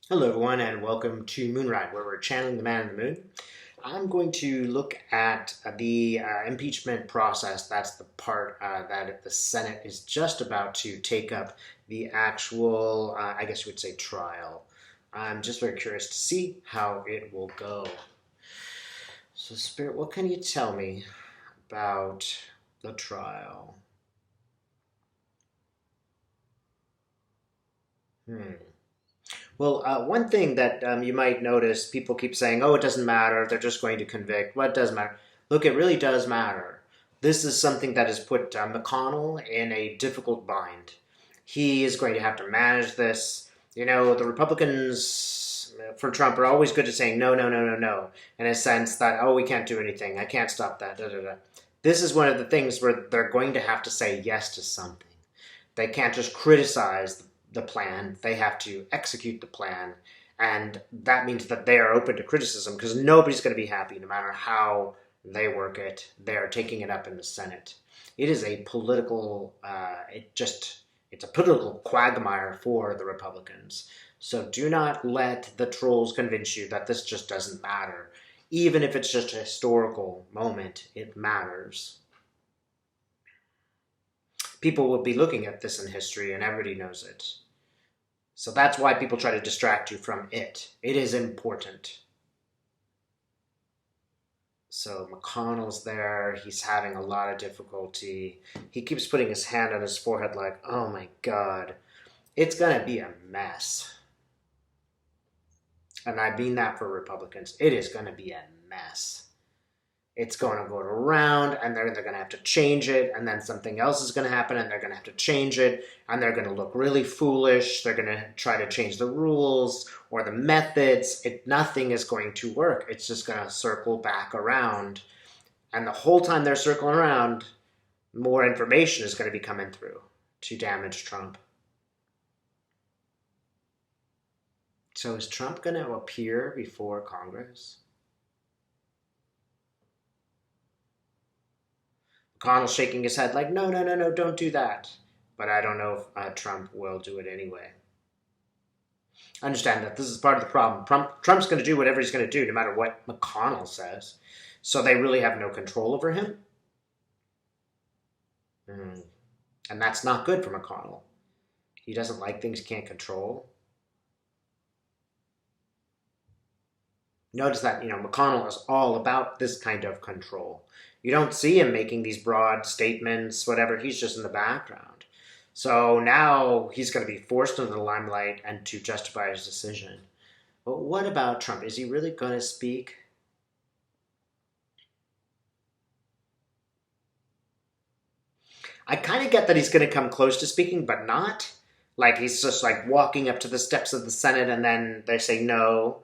Hello, everyone, and welcome to Moonride, where we're channeling the man in the moon. I'm going to look at the impeachment process. That's the part that the Senate is just about to take up the actual, I guess you would say, trial. I'm just very curious to see how it will go. So, Spirit, what can you tell me about the trial? Hmm. Well, one thing that you might notice, people keep saying, oh, it doesn't matter. They're just going to convict. What does matter? Look, it really does matter. This is something that has put McConnell in a difficult bind. He is going to have to manage this. You know, the Republicans for Trump are always good at saying no, no, no, no, no, in a sense that, oh, we can't do anything. I can't stop that. Da, da, da. This is one of the things where they're going to have to say yes to something. They can't just criticize the plan, they have to execute the plan. And that means that they are open to criticism because nobody's going to be happy no matter how they work it. They're taking it up in the Senate. It is a political, it's a political quagmire for the Republicans. So do not let the trolls convince you that this just doesn't matter. Even if it's just a historical moment, it matters. People will be looking at this in history and everybody knows it. So that's why people try to distract you from it. It is important. So McConnell's there. He's having a lot of difficulty. He keeps putting his hand on his forehead like, oh my God, it's going to be a mess. And I mean that for Republicans. It is going to be a mess. It's going to go around and they're going to have to change it, and then something else is going to happen and they're going to have to change it, and they're going to look really foolish. They're going to try to change the rules or the methods. Nothing is going to work. It's just going to circle back around, and the whole time they're circling around, more information is going to be coming through to damage Trump. So is Trump going to appear before Congress? McConnell's shaking his head like, no, no, no, no, don't do that. But I don't know if Trump will do it anyway. I understand that this is part of the problem. Trump's going to do whatever he's going to do, no matter what McConnell says. So they really have no control over him. And that's not good for McConnell. He doesn't like things he can't control. Notice that, McConnell is all about this kind of control. You don't see him making these broad statements, whatever. He's just in the background. So now he's going to be forced into the limelight and to justify his decision. But what about Trump? Is he really going to speak? I kind of get that he's going to come close to speaking, but not. Like he's just like walking up to the steps of the Senate and then they say no.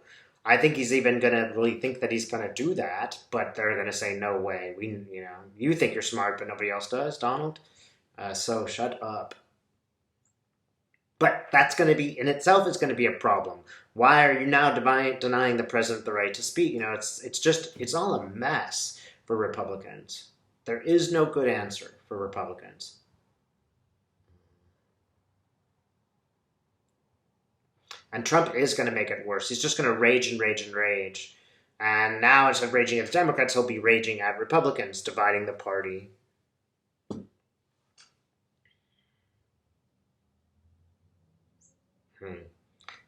I think he's even going to really think that he's going to do that, but they're going to say no way. You think you're smart, but nobody else does, Donald. So shut up. But that's going to be, in itself, is going to be a problem. Why are you now denying the president the right to speak? It's all a mess for Republicans. There is no good answer for Republicans. And Trump is going to make it worse. He's just going to rage and rage and rage. And now, instead of raging at the Democrats, he'll be raging at Republicans, dividing the party.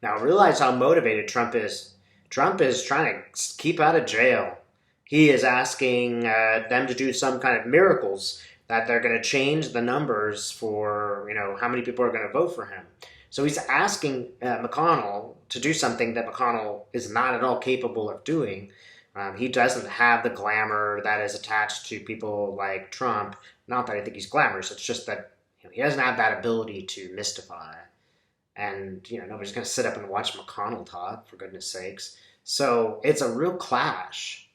Now, realize how motivated Trump is. Trump is trying to keep out of jail. He is asking them to do some kind of miracles, that they're going to change the numbers for, how many people are going to vote for him. So he's asking McConnell to do something that McConnell is not at all capable of doing. He doesn't have the glamour that is attached to people like Trump. Not that I think he's glamorous. It's just that he doesn't have that ability to mystify. And, nobody's going to sit up and watch McConnell talk, for goodness sakes. So it's a real clash.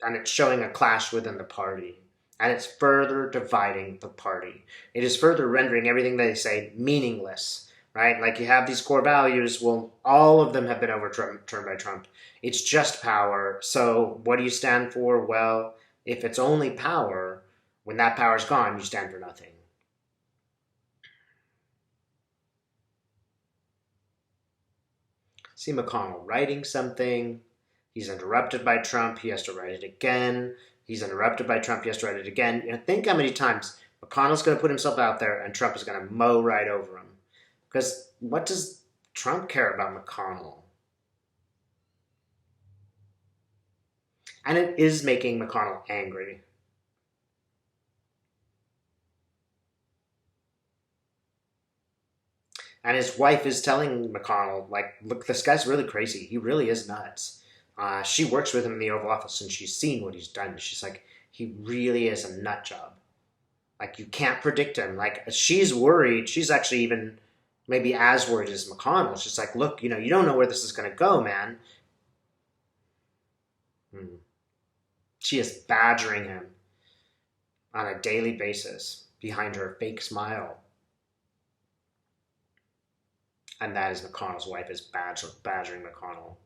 And it's showing a clash within the party. And it's further dividing the party. It is further rendering everything they say meaningless, right? Like you have these core values. Well, all of them have been overturned by Trump. It's just power. So what do you stand for? Well, if it's only power, when that power's gone, you stand for nothing. See McConnell writing something. He's interrupted by Trump. He has to write it again. He's interrupted by Trump. He has to write it again. Think how many times McConnell's going to put himself out there and Trump is going to mow right over him. Because what does Trump care about McConnell? And it is making McConnell angry. And his wife is telling McConnell, like, look, this guy's really crazy. He really is nuts. She works with him in the Oval Office, and she's seen what he's done. She's like, he really is a nut job. Like, you can't predict him. Like, she's worried. She's actually even maybe as worried as McConnell. She's like, look, you don't know where this is going to go, man. She is badgering him on a daily basis behind her fake smile. And that is McConnell's wife is badgering McConnell.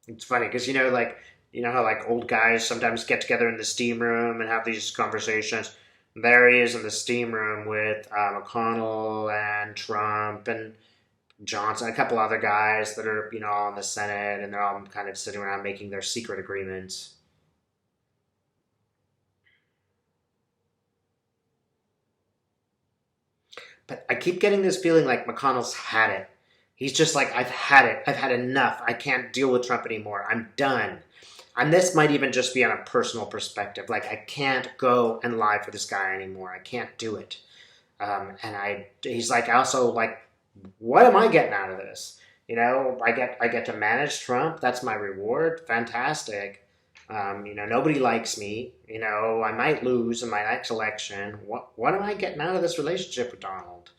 It's funny because how like old guys sometimes get together in the steam room and have these conversations. There he is in the steam room with McConnell and Trump and Johnson, a couple other guys that are all in the Senate, and they're all kind of sitting around making their secret agreements. But I keep getting this feeling like McConnell's had it. He's just like, I've had it. I've had enough. I can't deal with Trump anymore. I'm done. And this might even just be on a personal perspective. Like, I can't go and lie for this guy anymore. I can't do it. He's like, also like, what am I getting out of this? I get to manage Trump. That's my reward. Fantastic. Nobody likes me. I might lose in my next election. What am I getting out of this relationship with Donald?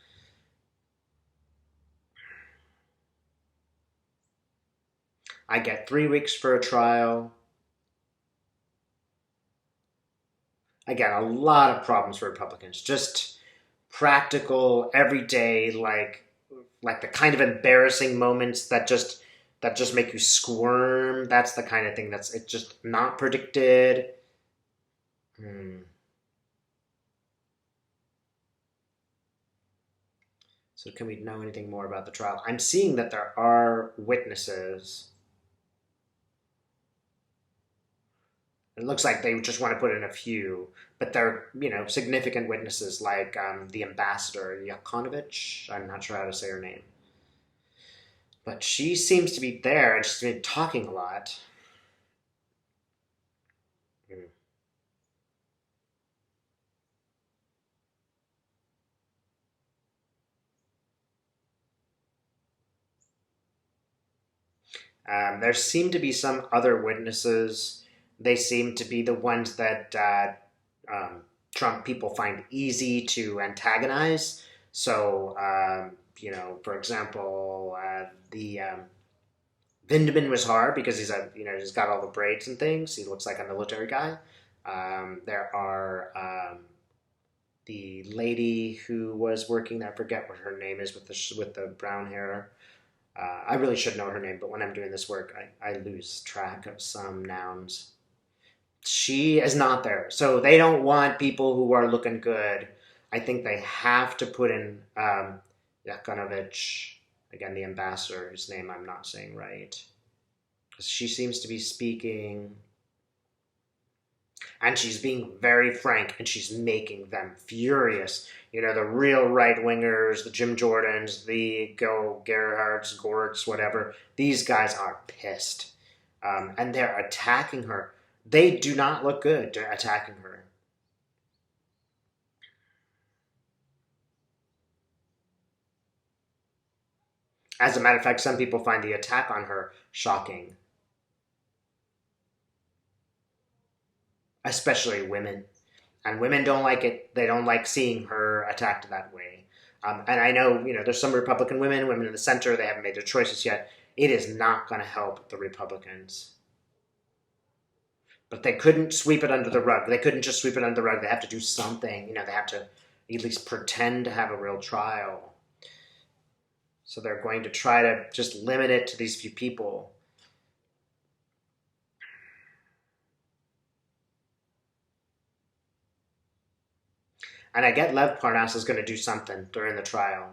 I get 3 weeks for a trial. I get a lot of problems for Republicans. Just practical, everyday, like the kind of embarrassing moments that just make you squirm. That's the kind of thing it's just not predicted. So can we know anything more about the trial? I'm seeing that there are witnesses. It looks like they just want to put in a few, but they're, significant witnesses like the ambassador, Yavonovitch. I'm not sure how to say her name. But she seems to be there, and she's been talking a lot. There seem to be some other witnesses. They seem to be the ones that Trump people find easy to antagonize. So, for example, the Vindman was hard because he's got all the braids and things. He looks like a military guy. There are the lady who was working there. I forget what her name is with the brown hair. I really should know her name, but when I'm doing this work, I lose track of some nouns. She is not there. So they don't want people who are looking good. I think they have to put in Yavonovitch, again, the ambassador, whose name I'm not saying right. Because she seems to be speaking. And she's being very frank, and she's making them furious. The real right-wingers, the Jim Jordans, the Gerhards, Gords, whatever, these guys are pissed. And they're attacking her. They do not look good attacking her. As a matter of fact, some people find the attack on her shocking. Especially women. And women don't like it. They don't like seeing her attacked that way. And I know, there's some Republican women in the center, they haven't made their choices yet. It is not going to help the Republicans. But they couldn't sweep it under the rug. They couldn't just sweep it under the rug. They have to do something. They have to at least pretend to have a real trial. So they're going to try to just limit it to these few people. And I get Lev Parnas is going to do something during the trial.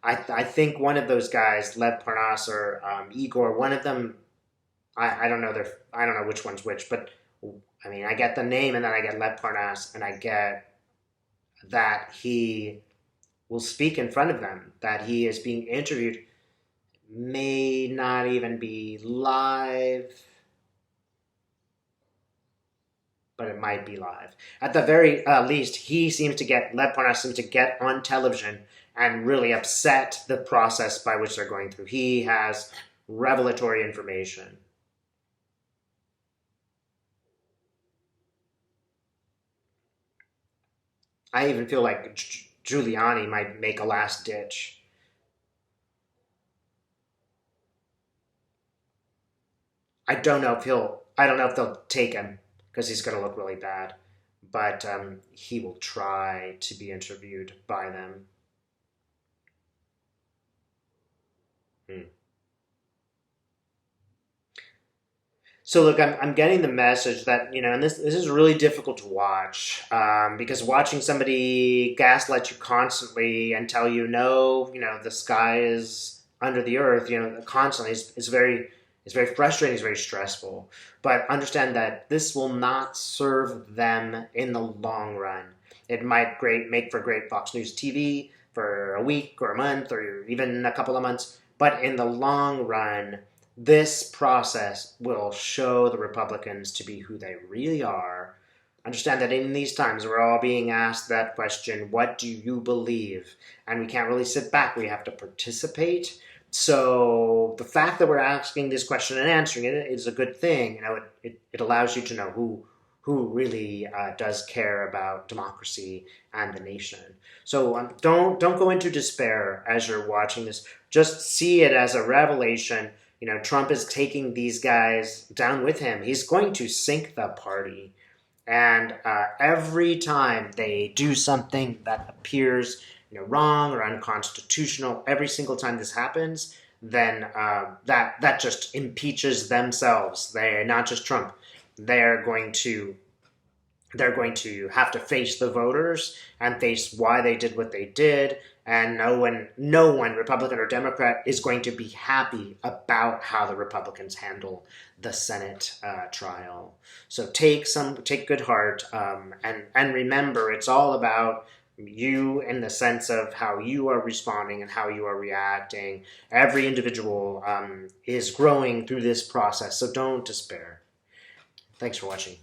I think one of those guys, Lev Parnas or Igor, one of them, I don't know I don't know which one's which, but I mean, I get the name and then I get Lev Parnas and I get that he will speak in front of them, that he is being interviewed, may not even be live, but it might be live. At the very least, Lev Parnas seems to get on television and really upset the process by which they're going through. He has revelatory information. I even feel like Giuliani might make a last ditch. I don't know if they'll take him because he's going to look really bad, but he will try to be interviewed by them. Hmm. So look, I'm getting the message that, and this is really difficult to watch because watching somebody gaslight you constantly and tell you no, the sky is under the earth, constantly is very frustrating, it's very stressful. But understand that this will not serve them in the long run. It might make for great Fox News TV for a week or a month or even a couple of months, but in the long run, this process will show the Republicans to be who they really are. Understand that in these times, we're all being asked that question, what do you believe? And we can't really sit back. We have to participate. So the fact that we're asking this question and answering it is a good thing. It allows you to know who really does care about democracy and the nation. So don't go into despair as you're watching this. Just see it as a revelation. Trump is taking these guys down with him. He's going to sink the party. And every time they do something that appears wrong or unconstitutional, every single time this happens, then that just impeaches themselves. They're not just Trump. They're going to have to face the voters and face why they did what they did. And no one, Republican or Democrat, is going to be happy about how the Republicans handle the Senate trial. So take good heart and remember, it's all about you in the sense of how you are responding and how you are reacting. Every individual is growing through this process, so don't despair. Thanks for watching.